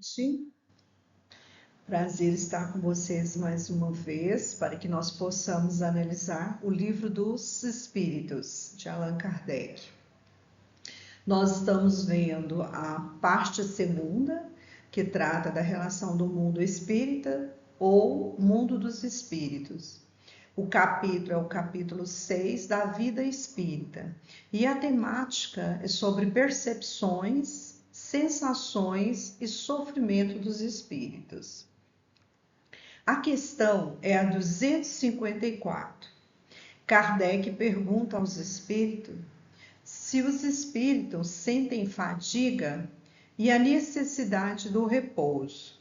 noite. Prazer estar com vocês mais uma vez para que nós possamos analisar o Livro dos Espíritos, de Allan Kardec. Nós estamos vendo a parte segunda, que trata da relação do mundo espírita ou mundo dos espíritos. O capítulo é o capítulo 6 da vida espírita e a temática é sobre percepções, sensações e sofrimento dos espíritos. A questão é a 254. Kardec pergunta aos espíritos se os espíritos sentem fadiga e a necessidade do repouso.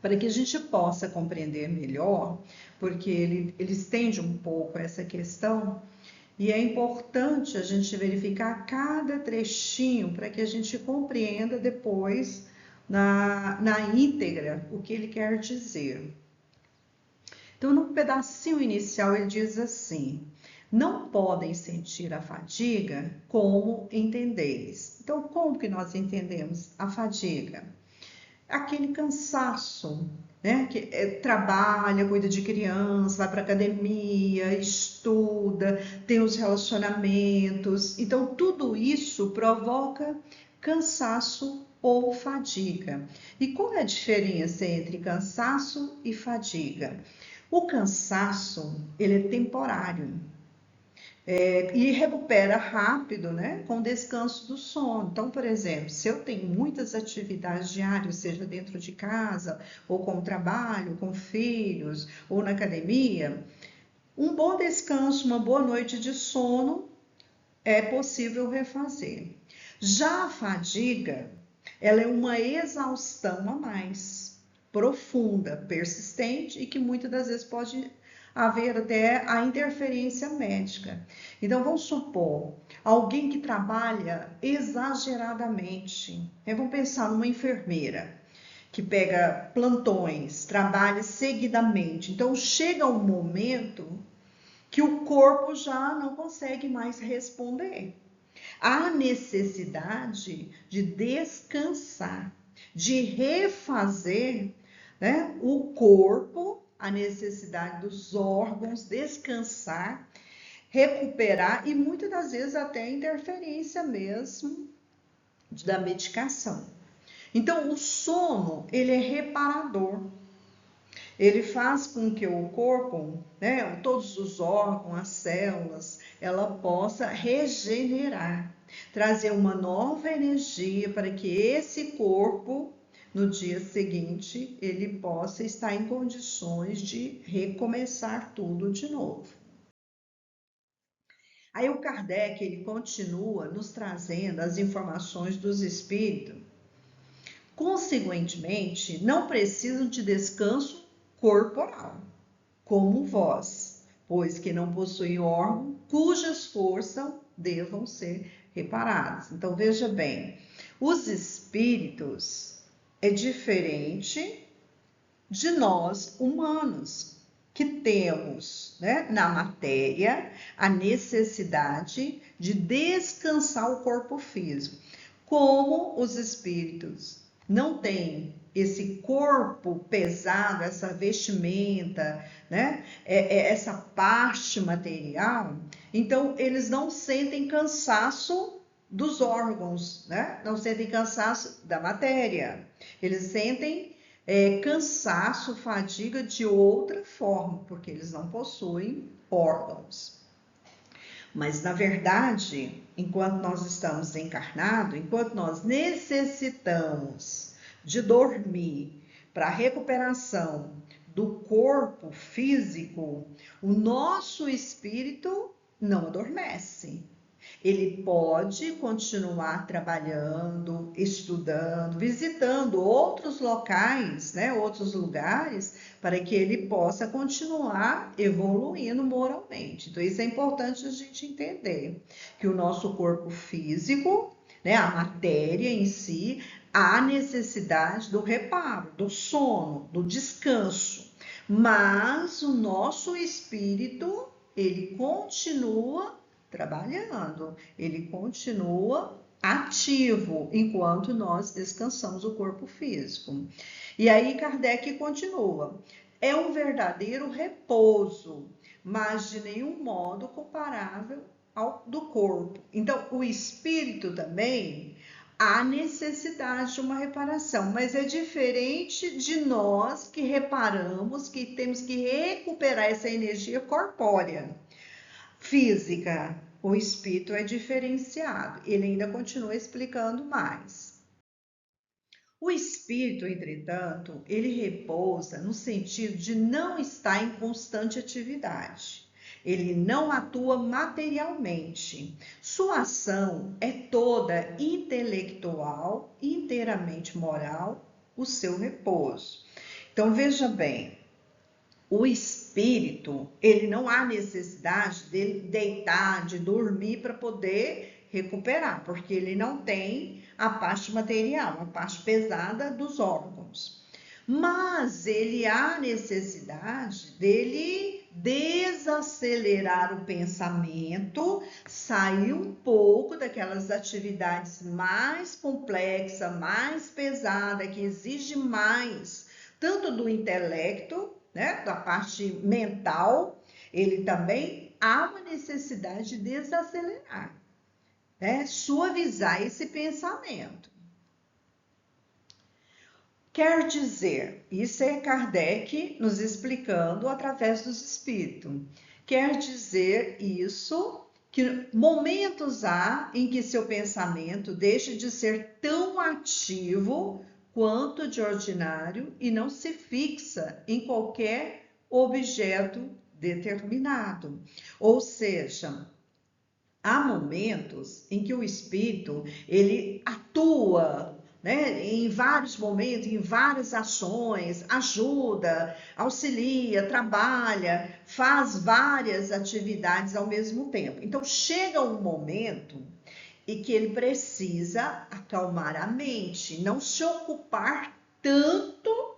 Para que a gente possa compreender melhor, porque ele estende um pouco essa questão, e é importante a gente verificar cada trechinho para que a gente compreenda depois na íntegra o que ele quer dizer. Então, no pedacinho inicial, ele diz assim: não podem sentir a fadiga como entendeis. Então, como que nós entendemos a fadiga? Aquele cansaço, né? Que trabalha, cuida de criança, vai para academia, estuda, tem os relacionamentos. Então, tudo isso provoca cansaço ou fadiga. E qual é a diferença entre cansaço e fadiga? O cansaço, ele é temporário. E recupera rápido, né, com o descanso do sono. Então, por exemplo, se eu tenho muitas atividades diárias, seja dentro de casa, ou com o trabalho, com filhos, ou na academia, um bom descanso, uma boa noite de sono é possível refazer. Já a fadiga, ela é uma exaustão a mais, profunda, persistente e que muitas das vezes pode haver até a interferência médica. Então, vamos supor, alguém que trabalha exageradamente. Vamos pensar numa enfermeira que pega plantões, trabalha seguidamente. Então, chega um momento que o corpo já não consegue mais responder. Há necessidade de descansar, de refazer, né, o corpo, a necessidade dos órgãos descansar, recuperar e muitas das vezes até interferência mesmo da medicação. Então, o sono, ele é reparador. Ele faz com que o corpo, né, todos os órgãos, as células, ela possa regenerar, trazer uma nova energia para que esse corpo, no dia seguinte, ele possa estar em condições de recomeçar tudo de novo. Aí o Kardec, ele continua nos trazendo as informações dos espíritos. Consequentemente, não precisam de descanso corporal, como vós, pois que não possuem órgão cujas forças devam ser reparadas. Então, veja bem, os espíritos é diferente de nós humanos, que temos, né, na matéria a necessidade de descansar o corpo físico. Como os espíritos não têm esse corpo pesado, essa vestimenta, né, essa parte material, então eles não sentem cansaço dos órgãos, né? Não sentem cansaço da matéria, eles sentem cansaço, fadiga de outra forma, porque eles não possuem órgãos. Mas, na verdade, enquanto nós estamos encarnados, enquanto nós necessitamos de dormir para a recuperação do corpo físico, o nosso espírito não adormece. Ele pode continuar trabalhando, estudando, visitando outros locais, né, outros lugares, para que ele possa continuar evoluindo moralmente. Então, isso é importante a gente entender, que o nosso corpo físico, né, a matéria em si, há necessidade do reparo, do sono, do descanso. Mas o nosso espírito, ele continua trabalhando, ele continua ativo enquanto nós descansamos o corpo físico. E aí Kardec continua: é um verdadeiro repouso, mas de nenhum modo comparável ao do corpo. Então, o espírito também há necessidade de uma reparação, mas é diferente de nós que reparamos que temos que recuperar essa energia corpórea, física. O espírito é diferenciado. Ele ainda continua explicando mais. O espírito, entretanto, ele repousa no sentido de não estar em constante atividade. Ele não atua materialmente. Sua ação é toda intelectual, inteiramente moral, o seu repouso. Então, veja bem, o espírito, ele não há necessidade de deitar, de dormir para poder recuperar, porque ele não tem a parte material, a parte pesada dos órgãos. Mas ele há necessidade dele desacelerar o pensamento, sair um pouco daquelas atividades mais complexas, mais pesadas, que exige mais, tanto do intelecto, né, da parte mental, ele também há uma necessidade de desacelerar, né, suavizar esse pensamento. Quer dizer, isso é Kardec nos explicando através dos espíritos. Quer dizer isso que momentos há em que seu pensamento deixa de ser tão ativo quanto de ordinário e não se fixa em qualquer objeto determinado. Ou seja, há momentos em que o espírito ele atua, né, em vários momentos, em várias ações, ajuda, auxilia, trabalha, faz várias atividades ao mesmo tempo. Então chega um momento e que ele precisa acalmar a mente, não se ocupar tanto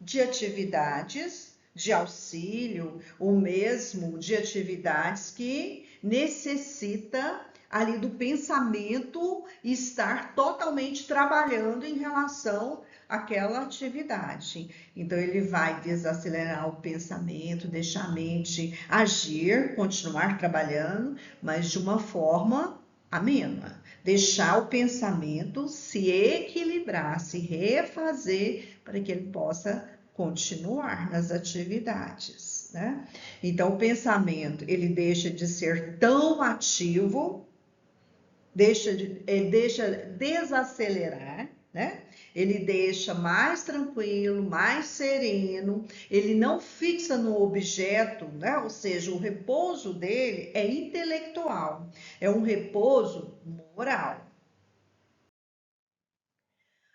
de atividades de auxílio, ou mesmo de atividades que necessita ali do pensamento estar totalmente trabalhando em relação àquela atividade. Então ele vai desacelerar o pensamento, deixar a mente agir, continuar trabalhando, mas de uma forma amena, deixar o pensamento se equilibrar, se refazer para que ele possa continuar nas atividades, né? Então o pensamento ele deixa de ser tão ativo, ele deixa desacelerar, né? Ele deixa mais tranquilo, mais sereno, ele não fixa no objeto, né? Ou seja, o repouso dele é intelectual, é um repouso moral.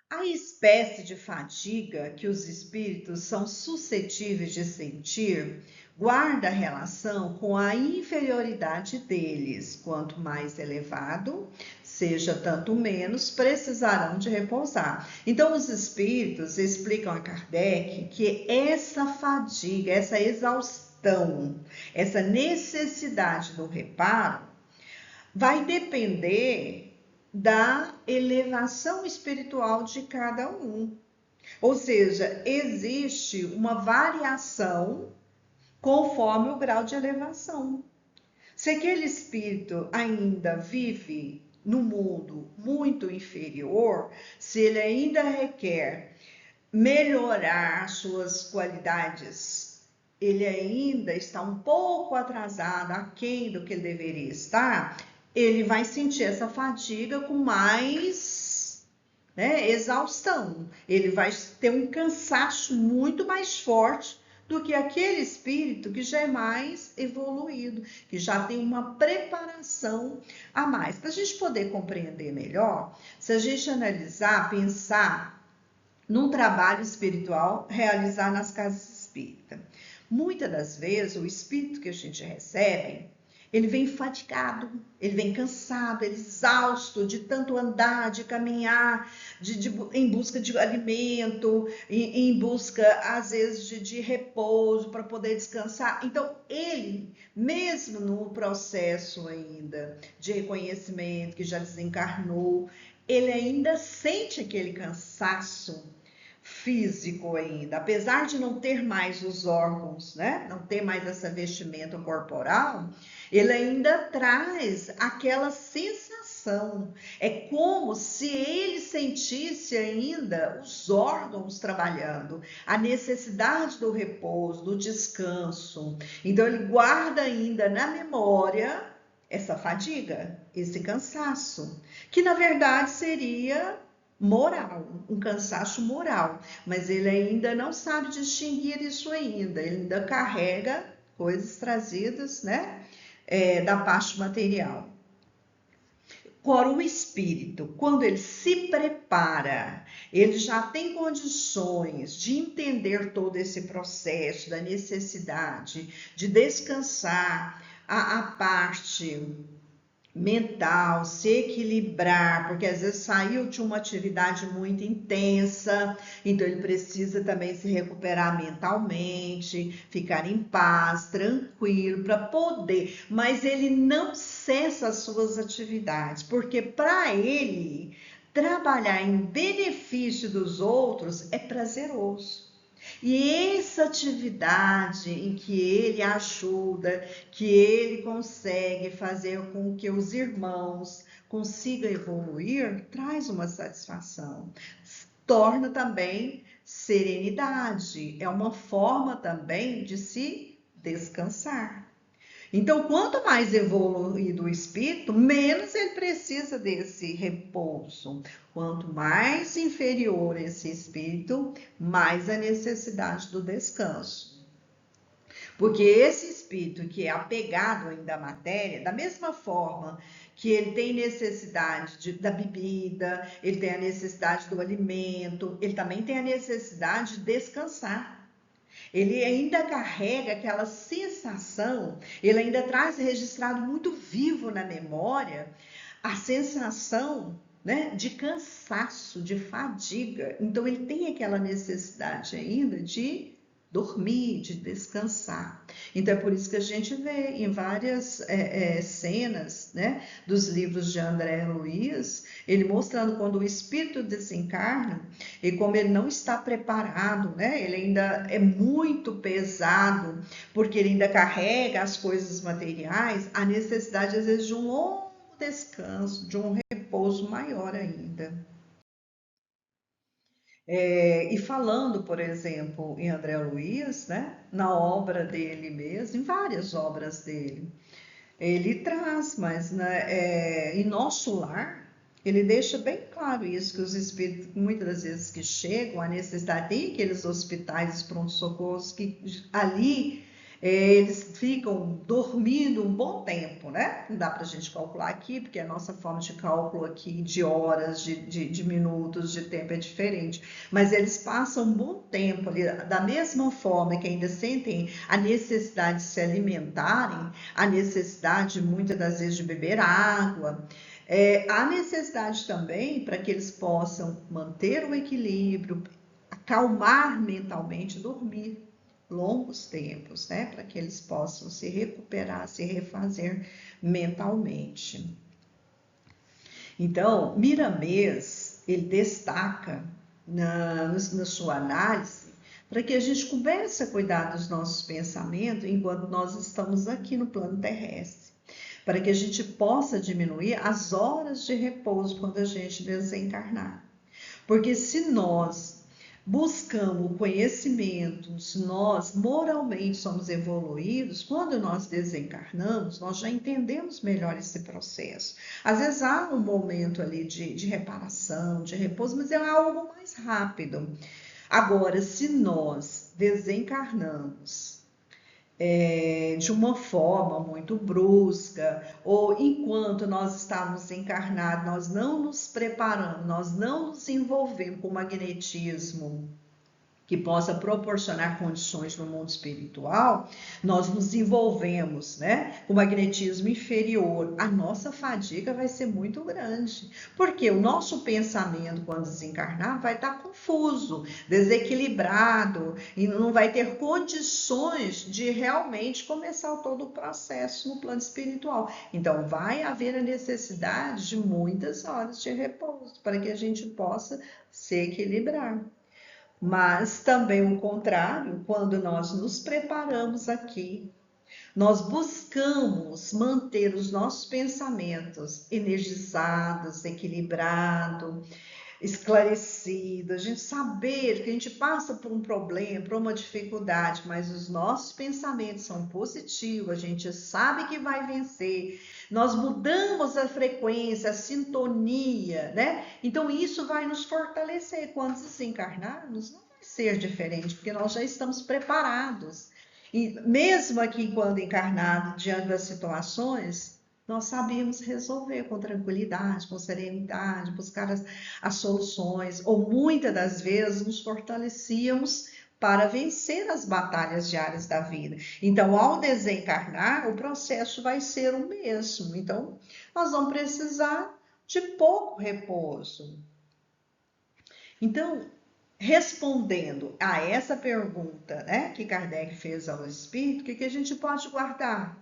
A espécie de fadiga que os espíritos são suscetíveis de sentir guarda relação com a inferioridade deles. Quanto mais elevado, seja tanto menos, precisarão de repousar. Então, os espíritos explicam a Kardec que essa fadiga, essa exaustão, essa necessidade do reparo vai depender da elevação espiritual de cada um. Ou seja, existe uma variação conforme o grau de elevação. Se aquele espírito ainda vive no mundo muito inferior, se ele ainda requer melhorar suas qualidades, ele ainda está um pouco atrasado, aquém do que ele deveria estar, ele vai sentir essa fadiga com mais, né, exaustão. Ele vai ter um cansaço muito mais forte do que aquele espírito que já é mais evoluído, que já tem uma preparação a mais. Para a gente poder compreender melhor, se a gente analisar, pensar num trabalho espiritual realizar nas casas espíritas. Muitas das vezes, o espírito que a gente recebe, ele vem fatigado, ele vem cansado, ele exausto de tanto andar, de caminhar, em busca de alimento, em busca, às vezes, de repouso para poder descansar. Então, ele, mesmo no processo ainda de reconhecimento, que já desencarnou, ele ainda sente aquele cansaço físico ainda, apesar de não ter mais os órgãos, né? Não ter mais essa vestimenta corporal, ele ainda traz aquela sensação. É como se ele sentisse ainda os órgãos trabalhando, a necessidade do repouso, do descanso. Então ele guarda ainda na memória essa fadiga, esse cansaço, que na verdade seria moral, um cansaço moral, mas ele ainda não sabe distinguir isso ainda, ele ainda carrega coisas trazidas, né, da parte material. Agora, o espírito, quando ele se prepara, ele já tem condições de entender todo esse processo, da necessidade de descansar a parte mental, se equilibrar, porque às vezes saiu de uma atividade muito intensa, então ele precisa também se recuperar mentalmente, ficar em paz, tranquilo, para poder, mas ele não cessa as suas atividades, porque para ele trabalhar em benefício dos outros é prazeroso. E essa atividade em que ele ajuda, que ele consegue fazer com que os irmãos consigam evoluir, traz uma satisfação. Torna também serenidade. É uma forma também de se descansar. Então, quanto mais evoluído o espírito, menos ele precisa desse repouso. Quanto mais inferior esse espírito, mais a necessidade do descanso. Porque esse espírito que é apegado ainda à matéria, da mesma forma que ele tem necessidade da bebida, ele tem a necessidade do alimento, ele também tem a necessidade de descansar. Ele ainda carrega aquela sensação, ele ainda traz registrado muito vivo na memória a sensação, né, de cansaço, de fadiga. Então ele tem aquela necessidade ainda de dormir, de descansar. Então é por isso que a gente vê em várias cenas, né, dos livros de André Luiz, ele mostrando quando o espírito desencarna e como ele não está preparado, né, ele ainda é muito pesado, porque ele ainda carrega as coisas materiais, a necessidade às vezes de um longo descanso, de um repouso maior ainda. E falando, por exemplo, em André Luiz, né, na obra dele mesmo, em várias obras dele, ele traz, mas né, em Nosso Lar, ele deixa bem claro isso, que os espíritos, muitas das vezes que chegam, a necessidade, tem aqueles hospitais, pronto-socorros, que ali eles ficam dormindo um bom tempo, né? Não dá para a gente calcular aqui, porque a nossa forma de cálculo aqui de horas, de minutos, de tempo é diferente. Mas eles passam um bom tempo ali, da mesma forma que ainda sentem a necessidade de se alimentarem, a necessidade, muitas das vezes, de beber água. Há necessidade também para que eles possam manter o equilíbrio, acalmar mentalmente, dormir longos tempos, né? Para que eles possam se recuperar, se refazer mentalmente. Então, Miramês, ele destaca na sua análise para que a gente comece a cuidar dos nossos pensamentos enquanto nós estamos aqui no plano terrestre, para que a gente possa diminuir as horas de repouso quando a gente desencarnar. Porque se nós buscamos conhecimento, se nós moralmente somos evoluídos, quando nós desencarnamos, nós já entendemos melhor esse processo. Às vezes há um momento ali de reparação, de repouso, mas é algo mais rápido. Agora, se nós desencarnamos de uma forma muito brusca, ou enquanto nós estamos encarnados, nós não nos preparamos, nós não nos envolvemos com o magnetismo que possa proporcionar condições no mundo espiritual, nós nos envolvemos, né, com magnetismo inferior. A nossa fadiga vai ser muito grande, porque o nosso pensamento, quando desencarnar, vai estar confuso, desequilibrado, e não vai ter condições de realmente começar todo o processo no plano espiritual. Então, vai haver a necessidade de muitas horas de repouso, para que a gente possa se equilibrar. Mas também o contrário, quando nós nos preparamos aqui, nós buscamos manter os nossos pensamentos energizados, equilibrados, esclarecidos, a gente saber que a gente passa por um problema, por uma dificuldade, mas os nossos pensamentos são positivos, a gente sabe que vai vencer, nós mudamos a frequência, a sintonia, né? Então isso vai nos fortalecer. Quando desencarnarmos, não vai ser diferente, porque nós já estamos preparados. E mesmo aqui, quando encarnado, diante das situações, nós sabíamos resolver com tranquilidade, com serenidade, buscar as soluções, ou muitas das vezes nos fortalecíamos para vencer as batalhas diárias da vida. Então, ao desencarnar, o processo vai ser o mesmo. Então, nós vamos precisar de pouco repouso. Então, respondendo a essa pergunta, né, que Kardec fez ao Espírito, o que a gente pode guardar?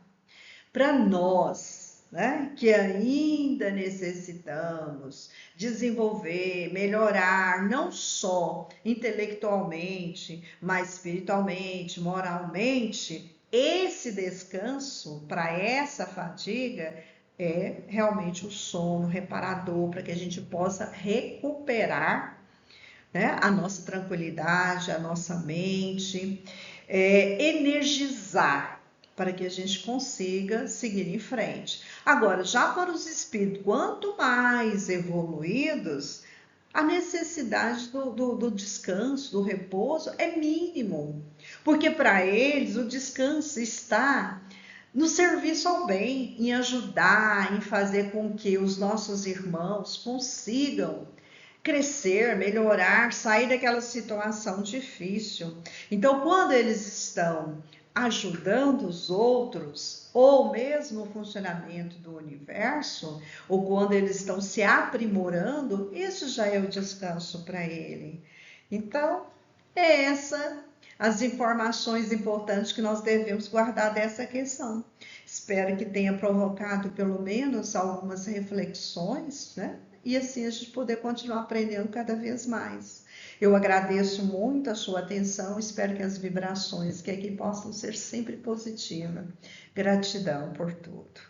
Para nós, né, que ainda necessitamos desenvolver, melhorar, não só intelectualmente, mas espiritualmente, moralmente, esse descanso para essa fadiga é realmente o sono reparador, para que a gente possa recuperar, né, a nossa tranquilidade, a nossa mente, energizar para que a gente consiga seguir em frente. Agora, já para os espíritos, quanto mais evoluídos, a necessidade do descanso, do repouso é mínimo, porque para eles o descanso está no serviço ao bem, em ajudar, em fazer com que os nossos irmãos consigam crescer, melhorar, sair daquela situação difícil. Então, quando eles estão ajudando os outros, ou mesmo o funcionamento do universo, ou quando eles estão se aprimorando, isso já é o descanso para ele. Então, é essa as informações importantes que nós devemos guardar dessa questão. Espero que tenha provocado pelo menos algumas reflexões, né? E assim a gente poder continuar aprendendo cada vez mais. Eu agradeço muito a sua atenção, espero que as vibrações que aqui possam ser sempre positivas. Gratidão por tudo.